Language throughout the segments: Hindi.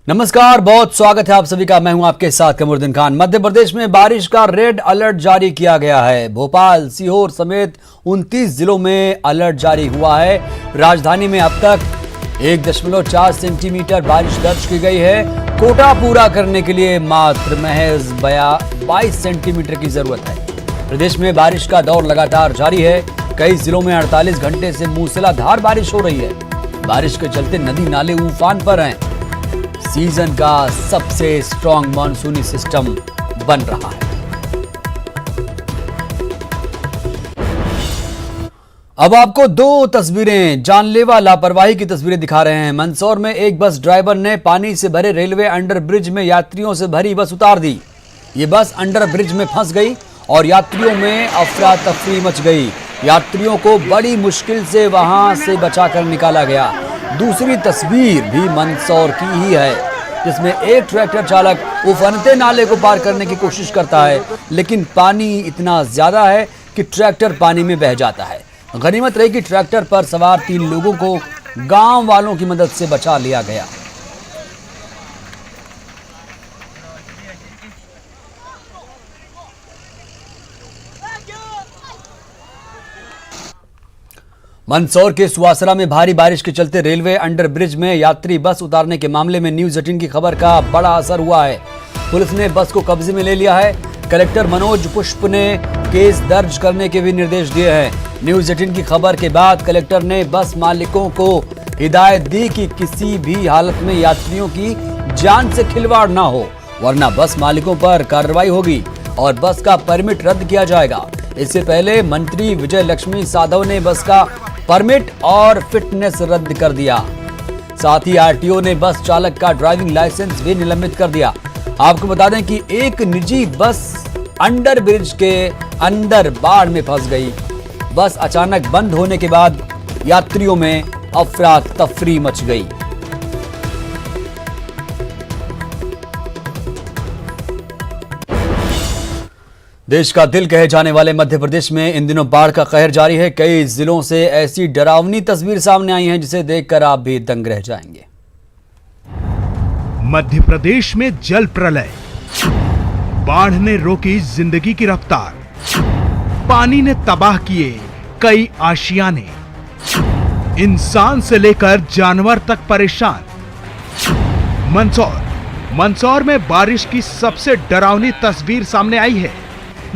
नमस्कार, बहुत स्वागत है आप सभी का। मैं हूं आपके साथ कमरुद्दीन खान। मध्य प्रदेश में बारिश का रेड अलर्ट जारी किया गया है। भोपाल, सीहोर समेत 29 जिलों में अलर्ट जारी हुआ है। राजधानी में अब तक 1.4 सेंटीमीटर बारिश दर्ज की गई है। कोटा पूरा करने के लिए मात्र महज 22 सेंटीमीटर की जरूरत है। प्रदेश में बारिश का दौर लगातार जारी है। कई जिलों में 48 घंटे से मूसलाधार बारिश हो रही है। बारिश के चलते नदी नाले उफान पर हैं। सीजन का सबसे स्ट्रॉन्ग मानसूनी सिस्टम बन रहा है। अब आपको दो तस्वीरें, जानलेवा लापरवाही की तस्वीरें दिखा रहे हैं। मंदसौर में एक बस ड्राइवर ने पानी से भरे रेलवे अंडर ब्रिज में यात्रियों से भरी बस उतार दी। ये बस अंडर ब्रिज में फंस गई और यात्रियों में अफरा तफरी मच गई। यात्रियों को बड़ी मुश्किल से वहां से बचाकर निकाला गया। दूसरी तस्वीर भी मंदसौर की ही है, जिसमें एक ट्रैक्टर चालक उफनते नाले को पार करने की कोशिश करता है, लेकिन पानी इतना ज्यादा है कि ट्रैक्टर पानी में बह जाता है। गनीमत रही कि ट्रैक्टर पर सवार 3 लोगों को गांव वालों की मदद से बचा लिया गया। मंदसौर के सुवासरा में भारी बारिश के चलते रेलवे अंडर ब्रिज में यात्री बस उतारने के मामले में न्यूज 18 की खबर का बड़ा असर हुआ है। पुलिस ने बस को कब्जे में ले लिया है। कलेक्टर मनोज पुष्प ने केस दर्ज करने के भी निर्देश दिए हैं। न्यूज 18 की खबर के बाद कलेक्टर ने बस मालिकों को हिदायत दी कि किसी भी हालत में यात्रियों की जान से खिलवाड़ ना हो, वरना बस मालिकों पर कार्रवाई होगी और बस का परमिट रद्द किया जाएगा। इससे पहले मंत्री विजय लक्ष्मी साधव ने बस का परमिट और फिटनेस रद्द कर दिया। साथ ही आरटीओ ने बस चालक का ड्राइविंग लाइसेंस भी निलंबित कर दिया। आपको बता दें कि एक निजी बस अंडर ब्रिज के अंदर बाढ़ में फंस गई। बस अचानक बंद होने के बाद यात्रियों में अफरा तफरी मच गई। देश का दिल कहे जाने वाले मध्य प्रदेश में इन दिनों बाढ़ का कहर जारी है। कई जिलों से ऐसी डरावनी तस्वीर सामने आई है जिसे देखकर आप भी दंग रह जाएंगे। मध्य प्रदेश में जल प्रलय, बाढ़ ने रोकी जिंदगी की रफ्तार, पानी ने तबाह किए कई आशियाने, इंसान से लेकर जानवर तक परेशान। मंदसौर में बारिश की सबसे डरावनी तस्वीर सामने आई है।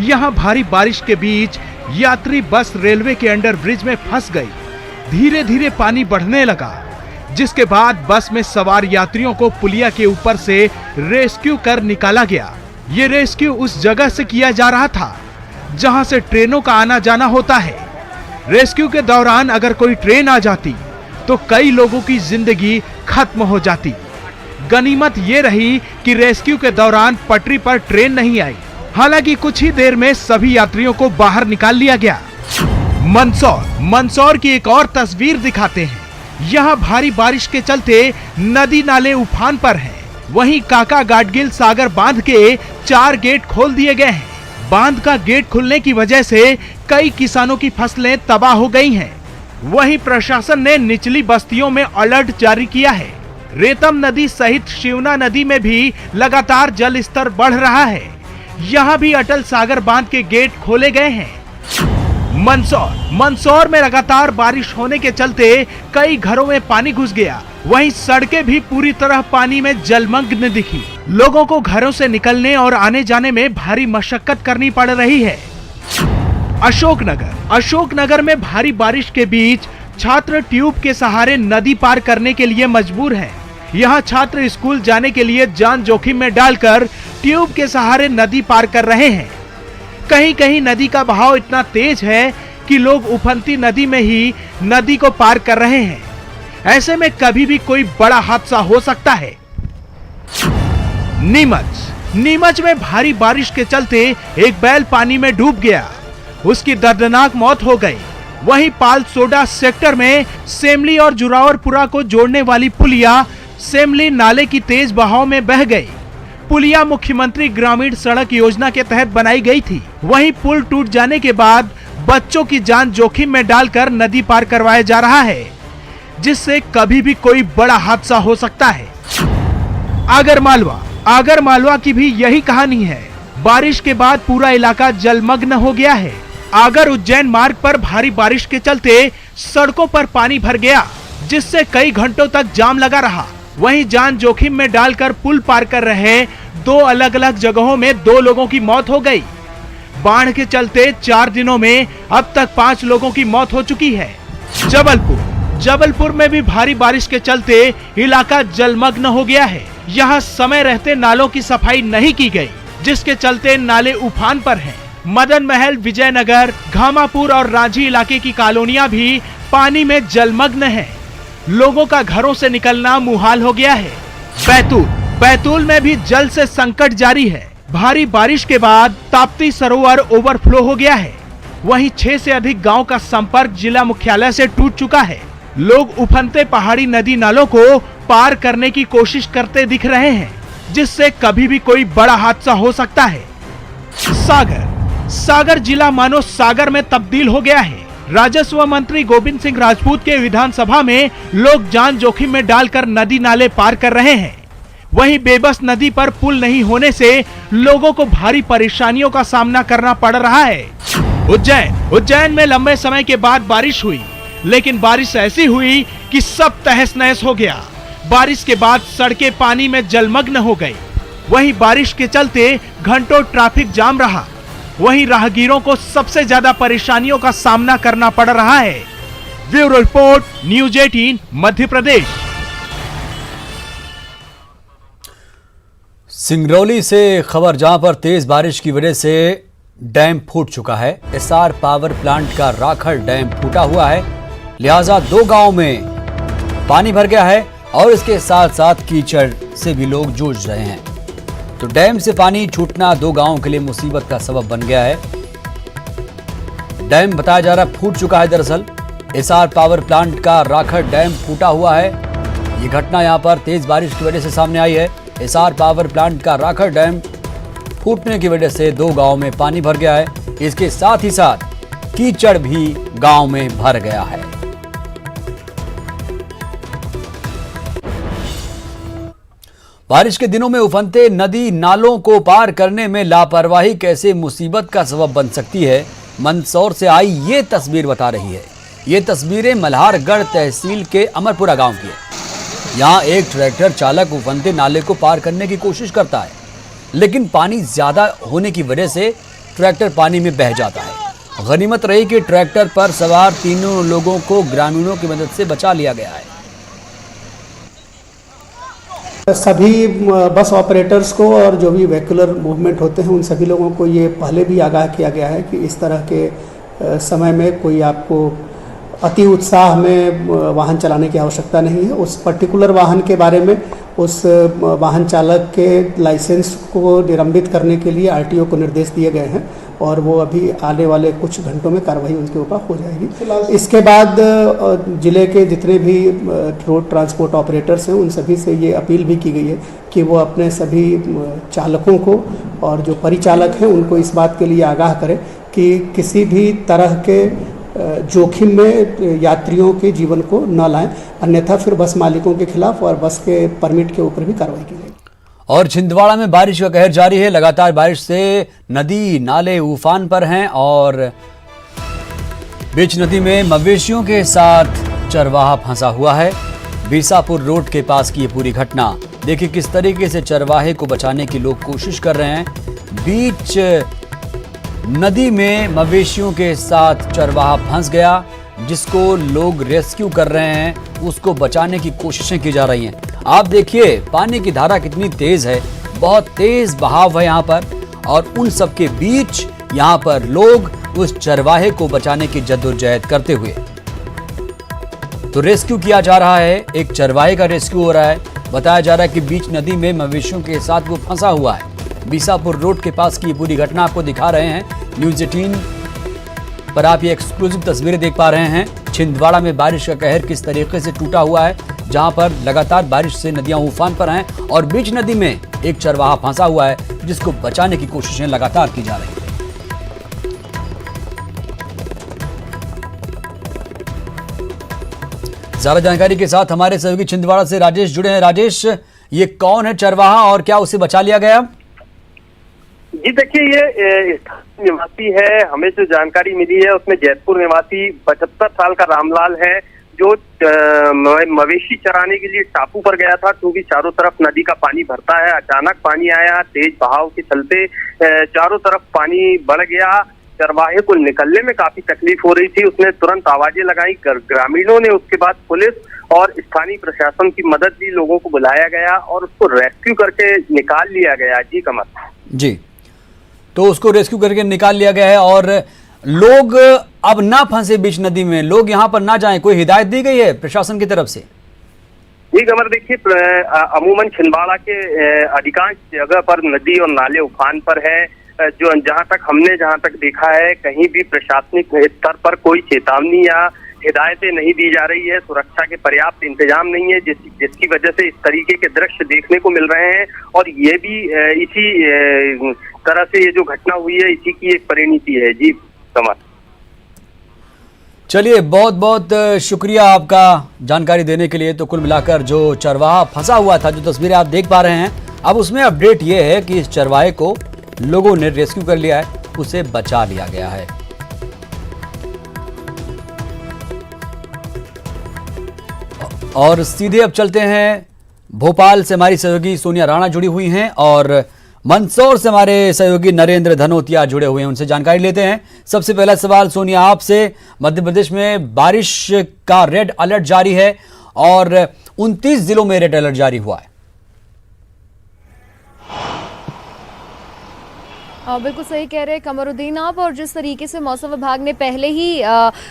यहां भारी बारिश के बीच यात्री बस रेलवे के अंडर ब्रिज में फंस गई। धीरे धीरे पानी बढ़ने लगा, जिसके बाद बस में सवार यात्रियों को पुलिया के ऊपर से रेस्क्यू कर निकाला गया। ये रेस्क्यू उस जगह से किया जा रहा था जहां से ट्रेनों का आना जाना होता है। रेस्क्यू के दौरान अगर कोई ट्रेन आ जाती तो कई लोगों की जिंदगी खत्म हो जाती। गनीमत ये रही कि रेस्क्यू के दौरान पटरी पर ट्रेन नहीं आई। हालांकि कुछ ही देर में सभी यात्रियों को बाहर निकाल लिया गया। मंदसौर की एक और तस्वीर दिखाते हैं। यहाँ भारी बारिश के चलते नदी नाले उफान पर हैं। वहीं काका गाडगिल सागर बांध के 4 गेट खोल दिए गए हैं। बांध का गेट खुलने की वजह से कई किसानों की फसलें तबाह हो गई हैं। वहीं प्रशासन ने निचली बस्तियों में अलर्ट जारी किया है। रेतम नदी सहित शिवना नदी में भी लगातार जल स्तर बढ़ रहा है। यहाँ भी अटल सागर बांध के गेट खोले गए हैं। मंदसौर में लगातार बारिश होने के चलते कई घरों में पानी घुस गया। वहीं सड़कें भी पूरी तरह पानी में जलमग्न दिखी। लोगों को घरों से निकलने और आने जाने में भारी मशक्कत करनी पड़ रही है। अशोकनगर में भारी बारिश के बीच छात्र ट्यूब के सहारे नदी पार करने के लिए मजबूर हैं। यहाँ छात्र स्कूल जाने के लिए जान जोखिम में डालकर ट्यूब के सहारे नदी पार कर रहे हैं। कहीं कहीं नदी का बहाव इतना तेज है कि लोग उफनती नदी में ही नदी को पार कर रहे हैं। ऐसे में कभी भी कोई बड़ा हादसा हो सकता है। नीमच में भारी बारिश के चलते एक बैल पानी में डूब गया। उसकी दर्दनाक मौत हो गई। वहीं पालसोडा सेक्टर में सेमली और जुरावरपुरा को जोड़ने वाली पुलिया सेमली नाले की तेज बहाव में बह गई। पुलिया मुख्यमंत्री ग्रामीण सड़क योजना के तहत बनाई गई थी। वहीं पुल टूट जाने के बाद बच्चों की जान जोखिम में डालकर नदी पार करवाया जा रहा है, जिससे कभी भी कोई बड़ा हादसा हो सकता है। आगरमालवा की भी यही कहानी है। बारिश के बाद पूरा इलाका जलमग्न हो गया है। आगर उज्जैन मार्ग पर भारी बारिश के चलते सड़कों पर पानी भर गया, जिससे कई घंटों तक जाम लगा रहा। वहीं जान जोखिम में डालकर पुल पार कर रहे 2 अलग अलग जगहों में 2 लोगों की मौत हो गई। बाढ़ के चलते 4 दिनों में अब तक 5 लोगों की मौत हो चुकी है। जबलपुर में भी भारी बारिश के चलते इलाका जलमग्न हो गया है। यहाँ समय रहते नालों की सफाई नहीं की गई, जिसके चलते नाले उफान पर हैं। मदन महल, विजयनगर, घामापुर और रांझी इलाके की कॉलोनियां भी पानी में जलमग्न हैं। लोगों का घरों से निकलना मुहाल हो गया है। बैतूल में भी जल से संकट जारी है। भारी बारिश के बाद ताप्ती सरोवर ओवरफ्लो हो गया है। वहीं 6 से अधिक गांव का संपर्क जिला मुख्यालय से टूट चुका है। लोग उफनते पहाड़ी नदी नालों को पार करने की कोशिश करते दिख रहे हैं, जिससे कभी भी कोई बड़ा हादसा हो सकता है। सागर जिला मानो सागर में तब्दील हो गया है। राजस्व मंत्री गोविंद सिंह राजपूत के विधानसभा में लोग जान जोखिम में डालकर नदी नाले पार कर रहे हैं। वहीं बेबस नदी पर पुल नहीं होने से लोगों को भारी परेशानियों का सामना करना पड़ रहा है। उज्जैन में लंबे समय के बाद बारिश हुई, लेकिन बारिश ऐसी हुई कि सब तहस नहस हो गया। बारिश के बाद सड़कें पानी में जलमग्न हो गई। वहीं बारिश के चलते घंटों ट्रैफिक जाम रहा। वहीं राहगीरों को सबसे ज्यादा परेशानियों का सामना करना पड़ रहा है। Bureau report, news 18 Madhya Pradesh. Singrauli से खबर, जहां पर तेज बारिश की वजह से डैम फूट चुका है। एसआर पावर प्लांट का राखड़ डैम फूटा हुआ है, लिहाजा 2 गांव में पानी भर गया है और इसके साथ साथ कीचड़ से भी लोग जूझ रहे हैं। तो डैम से पानी छूटना 2 गांवों के लिए मुसीबत का सबब बन गया है। डैम बताया जा रहा है फूट चुका है। दरअसल एसआर पावर प्लांट का राखड़ डैम फूटा हुआ है। ये घटना यहां पर तेज बारिश की वजह से सामने आई है। एसआर पावर प्लांट का राखड़ डैम फूटने की वजह से 2 गांव में पानी भर गया है। इसके साथ ही साथ कीचड़ भी गांव में भर गया है। बारिश के दिनों में उफनते नदी नालों को पार करने में लापरवाही कैसे मुसीबत का सबब बन सकती है, मंदसौर से आई ये तस्वीर बता रही है। ये तस्वीरें मल्हारगढ़ तहसील के अमरपुरा गांव की है। यहाँ एक ट्रैक्टर चालक उफनते नाले को पार करने की कोशिश करता है, लेकिन पानी ज्यादा होने की वजह से ट्रैक्टर पानी में बह जाता है। गनीमत रही कि ट्रैक्टर पर सवार 3 लोगों को ग्रामीणों की मदद से बचा लिया गया है। सभी बस ऑपरेटर्स को और जो भी व्हीकुलर मूवमेंट होते हैं उन सभी लोगों को ये पहले भी आगाह किया गया है कि इस तरह के समय में कोई आपको अति उत्साह में वाहन चलाने की आवश्यकता नहीं है। उस पर्टिकुलर वाहन के बारे में उस वाहन चालक के लाइसेंस को निलंबित करने के लिए आरटीओ को निर्देश दिए गए हैं और वो अभी आने वाले कुछ घंटों में कार्रवाई उनके ऊपर हो जाएगी। इसके बाद जिले के जितने भी रोड ट्रांसपोर्ट ऑपरेटर्स हैं उन सभी से ये अपील भी की गई है कि वो अपने सभी चालकों को और जो परिचालक हैं उनको इस बात के लिए आगाह करें कि किसी भी तरह के जोखिम में यात्रियों के जीवन को न लाएं, अन्यथा फिर बस मालिकों के खिलाफ और बस के परमिट के ऊपर भी कार्रवाई की जाएगी। और छिंदवाड़ा में बारिश का कहर जारी है। लगातार बारिश से नदी नाले उफान पर हैं और बीच नदी में मवेशियों के साथ चरवाहा फंसा हुआ है। बीसापुर रोड के पास की ये पूरी घटना देखिए किस तरीके से चरवाहे को बचाने की लोग कोशिश कर रहे हैं। बीच नदी में मवेशियों के साथ चरवाहा फंस गया, जिसको लोग रेस्क्यू कर रहे हैं, उसको बचाने की कोशिशें की जा रही हैं। आप देखिए पानी की धारा कितनी तेज है, बहुत तेज बहाव है यहाँ पर और उन सब के बीच यहाँ पर लोग उस चरवाहे को बचाने की जद्दोजहद करते हुए तो रेस्क्यू किया जा रहा है। एक चरवाहे का रेस्क्यू हो रहा है। बताया जा रहा है कि बीच नदी में मवेशियों के साथ वो फंसा हुआ है। बीसापुर रोड के पास की पूरी घटना आपको दिखा रहे हैं। न्यूज़ 18 पर आप ये एक्सक्लूसिव तस्वीरें देख पा रहे हैं। छिंदवाड़ा में बारिश का कहर किस तरीके से टूटा हुआ है, जहां पर लगातार बारिश से नदियां उफान पर हैं और बीच नदी में एक चरवाहा फंसा हुआ है, जिसको बचाने की कोशिशें लगातार की जा रही हैं। ज्यादा जानकारी के साथ हमारे सहयोगी छिंदवाड़ा से राजेश जुड़े हैं। राजेश, ये कौन है चरवाहा और क्या उसे बचा लिया गया? जी देखिए, ये स्थानीय निवासी है। हमें जो जानकारी मिली है उसमें जैतपुर निवासी 75 साल का रामलाल है, जो मवेशी चराने के लिए टापू पर गया था, क्योंकि चारों तरफ नदी का पानी भरता है। अचानक पानी आया, तेज बहाव के चलते चारों तरफ पानी बढ़ गया। चरवाहे को निकलने में काफी तकलीफ हो रही थी। उसने तुरंत आवाजें लगाई, ग्रामीणों ने, उसके बाद पुलिस और स्थानीय प्रशासन की मदद ली, लोगों को बुलाया गया और उसको रेस्क्यू करके निकाल लिया गया। जी कमर जी, तो उसको रेस्क्यू करके निकाल लिया गया है और लोग अब ना फंसे बीच नदी में, लोग यहाँ पर ना जाएं, कोई हिदायत दी गई है प्रशासन की तरफ से? जी कमर, देखिए अमूमन छिंदवाड़ा के अधिकांश जगह पर नदी और नाले उफान पर है। जो जहां तक देखा है, कहीं भी प्रशासनिक स्तर पर कोई चेतावनी या हिदायतें नहीं दी जा रही है। सुरक्षा के पर्याप्त इंतजाम नहीं है, जिसकी वजह से इस तरीके के दृश्य देखने को मिल रहे हैं। और ये भी इसी तरह से ये जो घटना हुई है, इसी की एक परिणति है। जी कमर, चलिए, बहुत बहुत शुक्रिया आपका जानकारी देने के लिए। तो कुल मिलाकर जो चरवाहा फंसा हुआ था, जो तस्वीरें आप देख पा रहे हैं, अब उसमें अपडेट ये है कि इस चरवाहे को लोगों ने रेस्क्यू कर लिया है, उसे बचा लिया गया है। और सीधे अब चलते हैं भोपाल से, हमारी सहयोगी सोनिया राणा जुड़ी हुई हैं और मंदसौर से हमारे सहयोगी नरेंद्र धनोतिया जुड़े हुए हैं, उनसे जानकारी लेते हैं। सबसे पहला सवाल सोनिया आपसे, मध्य प्रदेश में बारिश का रेड अलर्ट जारी है और 29 जिलों में रेड अलर्ट जारी हुआ है। बिल्कुल सही कह रहे हैं कमरुद्दीन आप। और जिस तरीके से मौसम विभाग ने पहले ही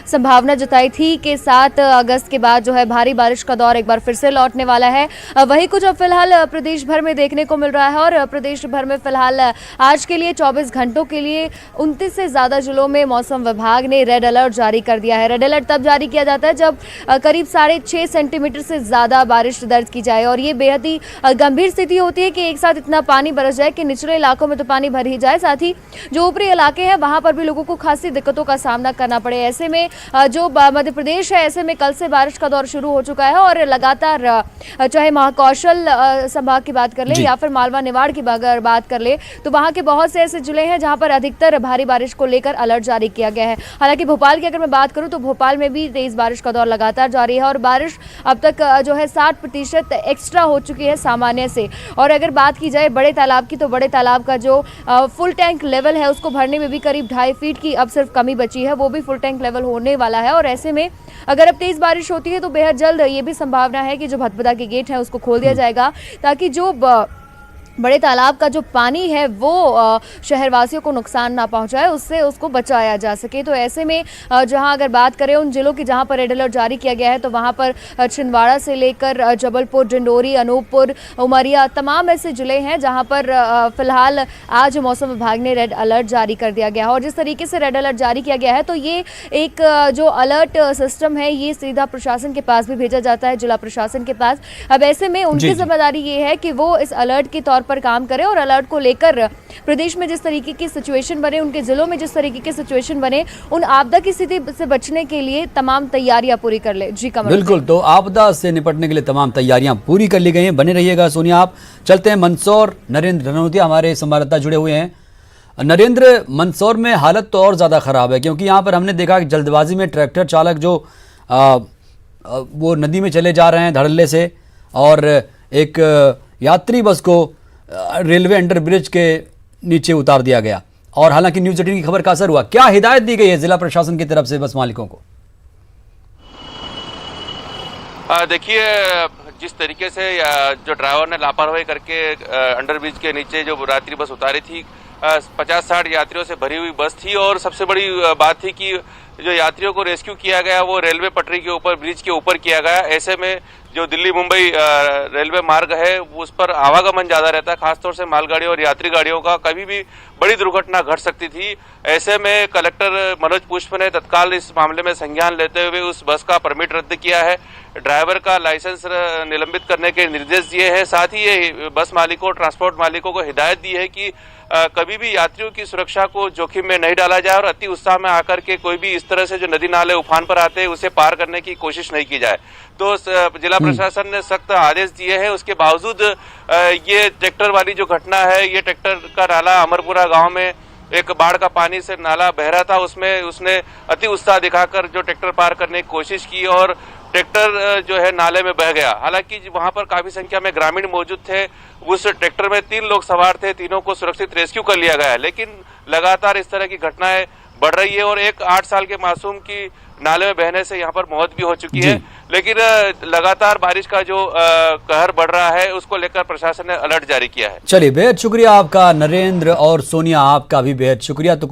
संभावना जताई थी कि 7 अगस्त के बाद जो है भारी बारिश का दौर एक बार फिर से लौटने वाला है, वही कुछ अब फिलहाल प्रदेश भर में देखने को मिल रहा है। और प्रदेश भर में फिलहाल आज के लिए 24 घंटों के लिए 29 से ज़्यादा जिलों में मौसम विभाग ने रेड अलर्ट जारी कर दिया है। रेड अलर्ट तब जारी किया जाता है जब करीब 6.5 सेंटीमीटर से ज़्यादा बारिश दर्ज की जाए। और ये बेहद ही गंभीर स्थिति होती है कि एक साथ इतना पानी बरस जाए कि निचले इलाकों में तो पानी भर ही जाए, साथ ही जो ऊपरी इलाके हैं वहां पर भी लोगों को खासी दिक्कतों का सामना करना पड़े। ऐसे में जो मध्य प्रदेश है, ऐसे में कल से बारिश का दौर शुरू हो चुका है और लगातार चाहे महाकौशल संभाग की बात कर ले या फिर मालवा निवाड़ की अगर बात कर ले, तो वहां के बहुत से ऐसे जिले हैं जहां पर अधिकतर भारी बारिश को लेकर अलर्ट जारी किया गया है। हालांकि भोपाल की अगर मैं बात करूं तो भोपाल में भी तेज बारिश का दौर लगातार जारी है और बारिश अब तक जो है 60% एक्स्ट्रा हो चुकी है सामान्य से। और अगर बात की जाए बड़े तालाब की, तो बड़े तालाब का जो फुल टैंक लेवल है उसको भरने में भी करीब 2.5 फीट की अब सिर्फ कमी बची है, वो भी फुल टैंक लेवल होने वाला है। और ऐसे में अगर अब तेज बारिश होती है तो बेहद जल्द ये भी संभावना है कि जो भदभदा के गेट है उसको खोल दिया जाएगा, ताकि जो बड़े तालाब का जो पानी है वो शहरवासियों को नुकसान ना पहुंचाए, उससे उसको बचाया जा सके। तो ऐसे में जहां अगर बात करें उन जिलों की जहां पर रेड अलर्ट जारी किया गया है, तो वहां पर छिंदवाड़ा से लेकर जबलपुर, डिंडोरी, अनूपपुर, उमरिया, तमाम ऐसे जिले हैं जहां पर फिलहाल आज मौसम विभाग ने रेड अलर्ट जारी कर दिया गया है। और जिस तरीके से रेड अलर्ट जारी किया गया है, तो ये एक जो अलर्ट सिस्टम है ये सीधा प्रशासन के पास भी भेजा जाता है, जिला प्रशासन के पास। अब ऐसे में उनकी जिम्मेदारी ये है कि वो इस अलर्ट के तौर पर काम करें और अलर्ट को लेकर प्रदेश में जिस तरीके की सिचुएशन बने, उनके जिलों में जिस तरीके की सिचुएशन बने, उन आपदा की स्थिति से बचने के लिए तमाम तैयारियां पूरी कर ले। जी कमल, बिल्कुल, तो आपदा से निपटने के लिए तमाम तैयारियां पूरी कर ली गई हैं। बने रहिएगा सोनिया आप। चलते हैं मंदसौर, नरेंद्र धनोतिया हमारे संवाददाता जुड़े हुए हैं। नरेंद्र, मंदसौर में हालत तो और ज्यादा खराब है, क्योंकि यहाँ पर हमने देखा कि जल्दबाजी में ट्रैक्टर चालक जो वो नदी में चले जा रहे हैं धड़ल्ले से, और एक यात्री बस को रेलवे अंडर ब्रिज के नीचे उतार दिया गया। और हालांकि न्यूज़ 18 की खबर का असर हुआ, क्या हिदायत दी गई है जिला प्रशासन की तरफ से बस मालिकों को? देखिए, जिस तरीके से जो ड्राइवर ने लापरवाही करके अंडर ब्रिज के नीचे जो यात्री बस उतारी थी, 50-60 यात्रियों से भरी हुई बस थी। और सबसे बड़ी बात थी कि जो यात्रियों को रेस्क्यू किया गया वो रेलवे पटरी के ऊपर, ब्रिज के ऊपर किया गया। ऐसे में जो दिल्ली मुंबई रेलवे मार्ग है उस पर आवागमन ज्यादा रहता है, खासतौर से मालगाड़ियों और यात्री गाड़ियों का, कभी भी बड़ी दुर्घटना घट सकती थी। ऐसे में कलेक्टर मनोज पुष्प ने तत्काल इस मामले में संज्ञान लेते हुए उस बस का परमिट रद्द किया है। ड्राइवर का लाइसेंस निलंबित करने के निर्देश दिए हैं। साथ ही ये बस मालिकों, ट्रांसपोर्ट मालिकों को हिदायत दी है कि कभी भी यात्रियों की सुरक्षा को जोखिम में नहीं डाला जाए और अति उत्साह में आकर के कोई भी इस तरह से जो नदी नाले उफान पर आते हैं उसे पार करने की कोशिश नहीं की जाए। तो जिला प्रशासन ने सख्त आदेश दिए हैं। उसके बावजूद ये ट्रैक्टर वाली जो घटना है, ये ट्रैक्टर का नाला अमरपुरा गांव में एक बाढ़ का पानी से नाला बह रहा था, उसमें उसने अति उत्साह दिखाकर जो ट्रैक्टर पार करने की कोशिश की और ट्रैक्टर जो है नाले में बह गया। हालांकि वहां पर काफी संख्या में ग्रामीण मौजूद थे। उस ट्रैक्टर में 3 लोग सवार थे, तीनों को सुरक्षित रेस्क्यू कर लिया गया है। लेकिन लगातार इस तरह की घटनाएं बढ़ रही है और एक 8 साल के मासूम की नाले में बहने से यहाँ पर मौत भी हो चुकी है। लेकिन लगातार बारिश का जो कहर बढ़ रहा है उसको लेकर प्रशासन ने अलर्ट जारी किया है। चलिए, बेहद शुक्रिया आपका नरेंद्र, और सोनिया आपका भी बेहद शुक्रिया। तो